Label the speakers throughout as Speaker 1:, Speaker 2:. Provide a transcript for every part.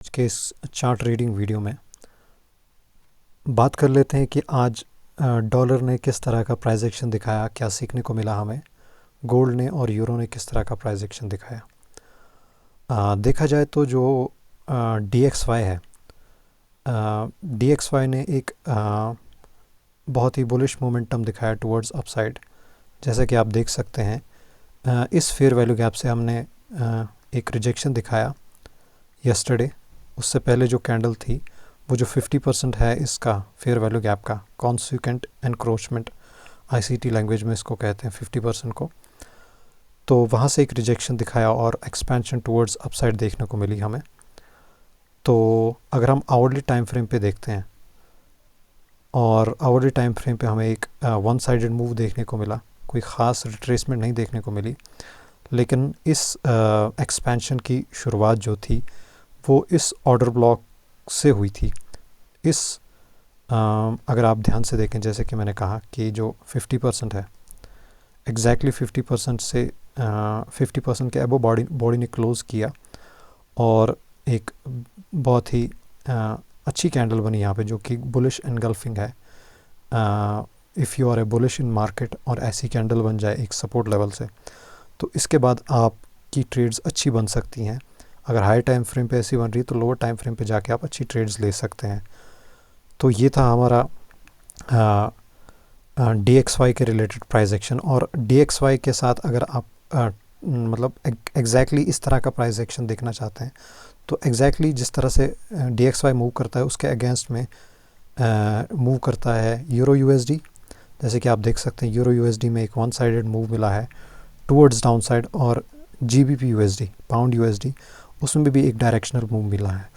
Speaker 1: के इस chart reading video में बात कर लेते हैं कि आज डॉलर ने किस तरह का प्राइस एक्शन दिखाया, क्या सीखने को मिला हमें। गोल्ड ने और यूरो ने किस तरह का प्राइस एक्शन दिखाया। देखा जाए तो जो डी एक्स वाई है, डी एक्स वाई ने एक बहुत ही बुलिश मोमेंटम दिखाया टुवर्ड्स अपसाइड। जैसा कि आप देख सकते हैं, इस फेयर वैल्यू गैप से हमने एक रिजेक्शन दिखाया यस्टरडे। उससे पहले जो कैंडल थी वो जो 50% है इसका फेयर वैल्यू गैप का, कॉन्सिक्वेंट एनक्रोचमेंट आईसीटी लैंग्वेज में इसको कहते हैं 50% को। तो वहाँ से एक रिजेक्शन दिखाया और एक्सपेंशन टुवर्ड्स अपसाइड देखने को मिली हमें। तो अगर हम आवरली टाइम फ्रेम पे देखते हैं और आवरली टाइम फ्रेम पे हमें एक वन साइडेड मूव देखने को मिला, कोई ख़ास रिट्रेसमेंट नहीं देखने को मिली। लेकिन इस एक्सपेंशन की शुरुआत जो थी वो इस ऑर्डर ब्लॉक से हुई थी। इस अगर आप ध्यान से देखें, जैसे कि मैंने कहा कि जो 50% है, एग्जैक्टली 50% से 50% के अबो बॉडी ने क्लोज़ किया और एक बहुत ही अच्छी कैंडल बनी यहाँ पे, जो कि बुलिश एनगल्फिंग है। If you are a bullish in market और ऐसी कैंडल बन जाए एक सपोर्ट लेवल से, तो इसके बाद आपकी ट्रेड्स अच्छी बन सकती हैं। अगर हाई टाइम फ्रेम पे ऐसी बन रही है तो लोअर टाइम फ्रेम पे जाके आप अच्छी ट्रेड्स ले सकते हैं। तो ये था हमारा डी एक्स वाई के रिलेटेड प्राइस एक्शन। और डी एक्स वाई के साथ अगर आप मतलब एग्जैक्टली इस तरह का प्राइस एक्शन देखना चाहते हैं तो एग्जैक्टली जिस तरह से डी एक्स वाई मूव करता है उसके अगेंस्ट में मूव करता है यूरो यूएसडी। जैसे कि आप देख सकते हैं यूरो यूएसडी में एक वन साइडेड मूव मिला है टुवर्ड्स डाउन साइड, और जीबीपी यूएसडी, पाउंड यूएसडी, उसमें भी एक डायरेक्शनल मूव मिला है।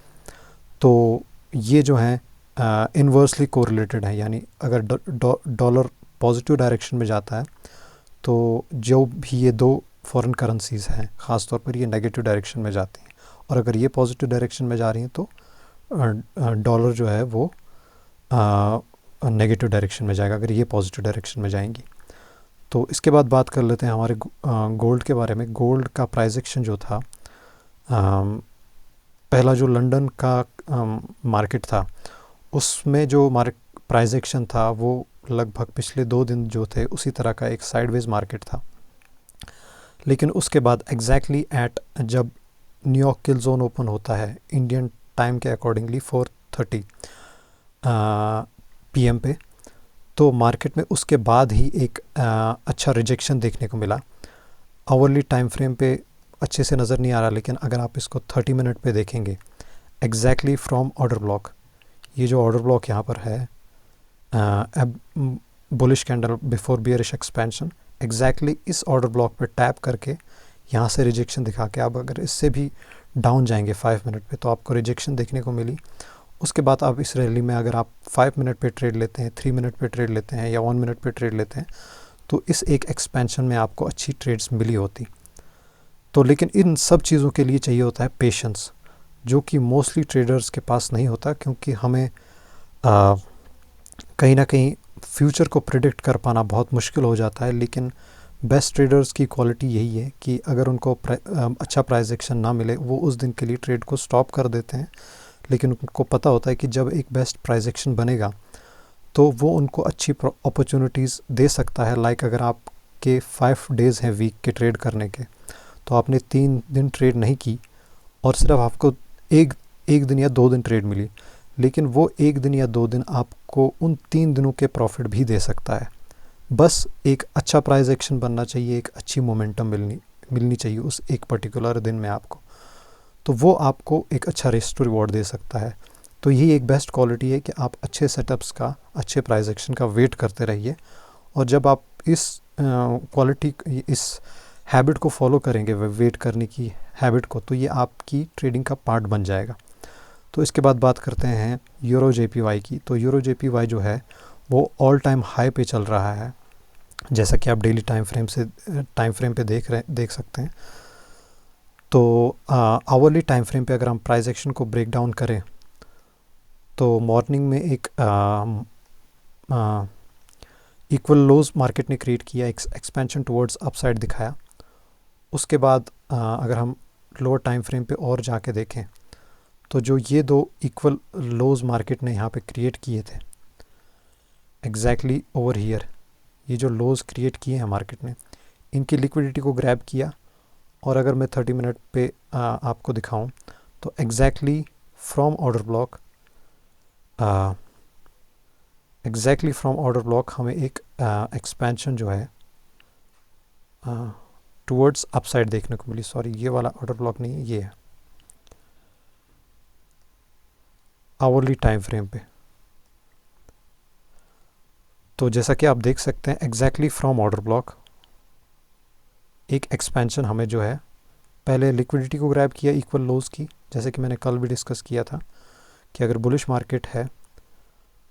Speaker 1: तो ये जो है इन्वर्सली कोरिलेटेड है, यानी अगर डॉलर पॉजिटिव डायरेक्शन में जाता है तो जो भी ये दो फॉरेन करेंसीज हैं ख़ास तौर पर ये नेगेटिव डायरेक्शन में जाती हैं, और अगर ये पॉजिटिव डायरेक्शन में जा रही हैं तो डॉलर जो है वो नेगेटिव डायरेक्शन में जाएगा अगर ये पॉजिटिव डायरेक्शन में जाएंगी। तो इसके बाद बात कर लेते हैं हमारे गोल्ड के बारे में। गोल्ड का प्राइस एक्शन जो था, पहला जो लंदन का मार्केट था उसमें जो प्राइस एक्शन था वो लगभग पिछले 2 दिन जो थे उसी तरह का एक साइडवेज मार्केट था। लेकिन उसके बाद एग्जैक्टली एट जब न्यूयॉर्क किल जोन ओपन होता है इंडियन टाइम के अकॉर्डिंगली 4:30 PM पे, तो मार्केट में उसके बाद ही एक अच्छा रिजेक्शन देखने को मिला। आवरली टाइम फ्रेम पे अच्छे से नज़र नहीं आ रहा, लेकिन अगर आप इसको 30 मिनट पे देखेंगे एग्जैक्टली फ्रॉम ऑर्डर ब्लॉक, ये जो ऑर्डर ब्लॉक यहाँ पर है bullish candle before bearish expansion, exactly इस ऑर्डर ब्लॉक पे टैप करके यहाँ से रिजेक्शन दिखा के आप अगर इससे भी डाउन जाएंगे 5 मिनट पे तो आपको रिजेक्शन देखने को मिली। उसके बाद आप इस रैली में अगर आप 5 मिनट पे ट्रेड लेते हैं, 3 मिनट पे ट्रेड लेते हैं या 1 मिनट पे ट्रेड लेते हैं तो इस एक एक्सपेंशन में आपको अच्छी ट्रेड्स मिली होती। तो लेकिन इन सब चीज़ों के लिए चाहिए होता है पेशेंस, जो कि मोस्टली ट्रेडर्स के पास नहीं होता, क्योंकि हमें कहीं ना कहीं फ्यूचर को प्रिडिक्ट कर पाना बहुत मुश्किल हो जाता है। लेकिन बेस्ट ट्रेडर्स की क्वालिटी यही है कि अगर उनको अच्छा प्राइस एक्शन ना मिले वो उस दिन के लिए ट्रेड को स्टॉप कर देते हैं, लेकिन उनको पता होता है कि जब एक बेस्ट प्राइस एक्शन बनेगा तो वो उनको अच्छी अपॉर्चुनिटीज़ दे सकता है। लाइक अगर आपके 5 डेज़ हैं वीक के ट्रेड करने के, तो आपने 3 दिन ट्रेड नहीं की और सिर्फ आपको एक दिन या 2 दिन ट्रेड मिली, लेकिन वो 1 दिन या 2 दिन आपको उन 3 दिनों के प्रॉफिट भी दे सकता है। बस एक अच्छा प्राइस एक्शन बनना चाहिए, एक अच्छी मोमेंटम मिलनी चाहिए उस एक पर्टिकुलर दिन में आपको, तो वो आपको एक अच्छा रिस्क टू रिवॉर्ड दे सकता है। तो यही एक बेस्ट क्वालिटी है कि आप अच्छे सेटअप्स का, अच्छे प्राइस एक्शन का वेट करते रहिए, और जब आप इस क्वालिटी, इस हैबिट को फॉलो करेंगे, वेट करने की हैबिट को, तो ये आपकी ट्रेडिंग का पार्ट बन जाएगा। तो इसके बाद बात करते हैं यूरो जेपीवाई की। तो यूरो जेपीवाई जो है वो ऑल टाइम हाई पे चल रहा है, जैसा कि आप डेली टाइम फ्रेम पे देख सकते हैं। तो आवरली टाइम फ्रेम पे अगर हम प्राइस एक्शन को ब्रेक डाउन करें तो मॉर्निंग में एक इक्वल लोज मार्केट ने क्रिएट किया, एक्सपेंशन टुवर्ड्स अपसाइड दिखाया। उसके बाद अगर हम लोअर टाइम फ्रेम पे और जाके देखें तो जो ये दो इक्वल लोज मार्केट ने यहाँ पे क्रिएट किए थे एग्जैक्टली ओवर हियर, ये जो लोज क्रिएट किए हैं मार्केट ने, इनकी लिक्विडिटी को ग्रैब किया। और अगर मैं 30 मिनट पे आपको दिखाऊं तो एग्जैक्टली फ्रॉम ऑर्डर ब्लॉक हमें एक एक्सपेंशन जो है टुवर्ड्स अपसाइड देखने को मिली। सॉरी, ये वाला ऑर्डर ब्लॉक नहीं है, ये है आवरली टाइम फ्रेम पे। तो जैसा कि आप देख सकते हैं एग्जैक्टली फ्रॉम ऑर्डर ब्लॉक एक एक्सपेंशन हमें जो है पहले लिक्विडिटी को ग्रैब किया इक्वल लोज की, जैसे कि मैंने कल भी डिस्कस किया था कि अगर बुलिश मार्केट है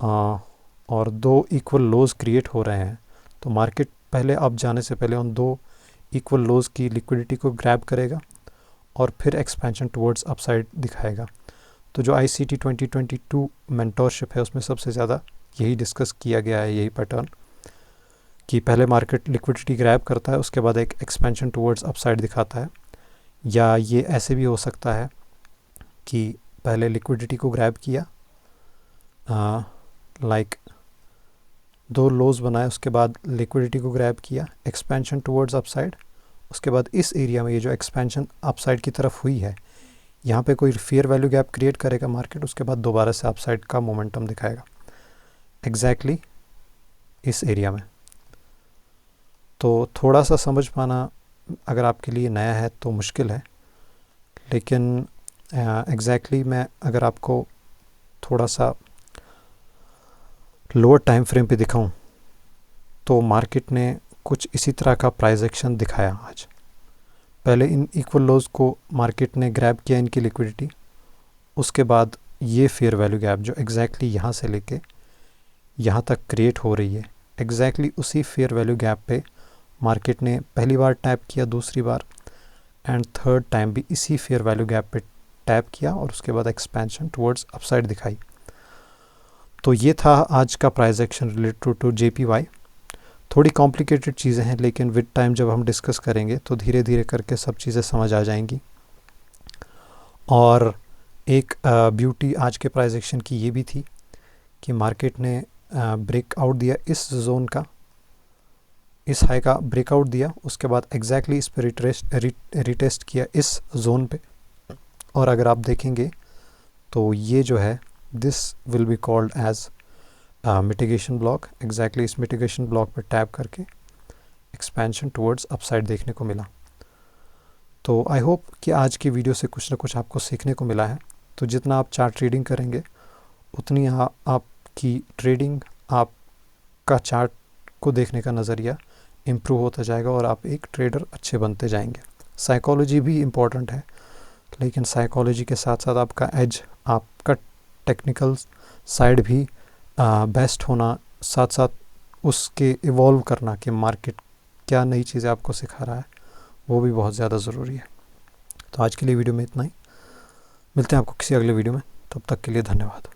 Speaker 1: और दो इक्वल लोज क्रिएट हो रहे हैं तो मार्केट पहले अप जाने से पहले उन दो इक्वल लोज की लिक्विडिटी को ग्रैब करेगा और फिर एक्सपेंशन टुवर्ड्स अपसाइड दिखाएगा। तो जो ICT 2022 मेंटोरशिप है उसमें सबसे ज़्यादा यही डिस्कस किया गया है, यही पैटर्न कि पहले मार्केट लिक्विडिटी ग्रैब करता है, उसके बाद एक एक्सपेंशन टुवर्ड्स अपसाइड दिखाता है। या ये ऐसे भी हो सकता है कि पहले लिक्विडिटी को ग्रैब किया, लाइक दो लोज बनाए, उसके बाद लिक्विडिटी को ग्रैब किया, एक्सपेंशन टुवर्ड्स अपसाइड, उसके बाद इस एरिया में ये जो एक्सपेंशन अपसाइड की तरफ हुई है यहाँ पे कोई फेयर वैल्यू गैप क्रिएट करेगा मार्केट, उसके बाद दोबारा से अपसाइड का मोमेंटम दिखाएगा एग्जैक्टली इस एरिया में। तो थोड़ा सा समझ पाना अगर आपके लिए नया है तो मुश्किल है, लेकिन एग्जैक्टली मैं अगर आपको थोड़ा सा लोअर टाइम फ्रेम पे दिखाऊं तो मार्केट ने कुछ इसी तरह का प्राइस एक्शन दिखाया आज। पहले इन इक्वल लोज को मार्केट ने ग्रैब किया इनकी लिक्विडिटी, उसके बाद ये फेयर वैल्यू गैप जो एग्जैक्टली यहाँ से लेके यहाँ तक क्रिएट हो रही है, एग्जैक्टली उसी फेयर वैल्यू गैप पे मार्केट ने पहली बार टैप किया, दूसरी बार एंड थर्ड टाइम भी इसी फेयर वैल्यू गैप पे टैप किया और उसके बाद एक्सपेंशन टुवर्ड्स अपसाइड दिखाई। तो ये था आज का price action related to JPY। थोड़ी कॉम्प्लिकेटेड चीज़ें हैं, लेकिन विद टाइम जब हम डिस्कस करेंगे तो धीरे धीरे करके सब चीज़ें समझ आ जाएंगी। और एक ब्यूटी आज के प्राइस एक्शन की ये भी थी कि मार्केट ने ब्रेकआउट दिया इस जोन का, इस हाई का ब्रेकआउट दिया, उसके बाद एग्जैक्टली इस पर रिटेस्ट किया इस जोन पे। और अगर आप देखेंगे तो ये जो है this will be called as mitigation block. Exactly इस मिटिगेशन ब्लॉक पर टैप करके एक्सपेंशन टुवर्ड्स अपसाइड देखने को मिला। तो आई होप कि आज की वीडियो से कुछ ना कुछ आपको सीखने को मिला है। तो जितना आप चार्ट ट्रेडिंग करेंगे उतनी आपकी ट्रेडिंग, आपका चार्ट को देखने का नज़रिया इम्प्रूव होता जाएगा और आप एक ट्रेडर अच्छे बनते जाएंगे। साइकोलॉजी भी इम्पॉर्टेंट है, लेकिन साइकोलॉजी के साथ साथ आपका एज, आपका टेक्निकल साइड भी बेस्ट होना, साथ साथ उसके इवॉल्व करना कि मार्केट क्या नई चीज़ें आपको सिखा रहा है, वो भी बहुत ज़्यादा ज़रूरी है। तो आज के लिए वीडियो में इतना ही, मिलते हैं आपको किसी अगले वीडियो में, तब तक के लिए धन्यवाद।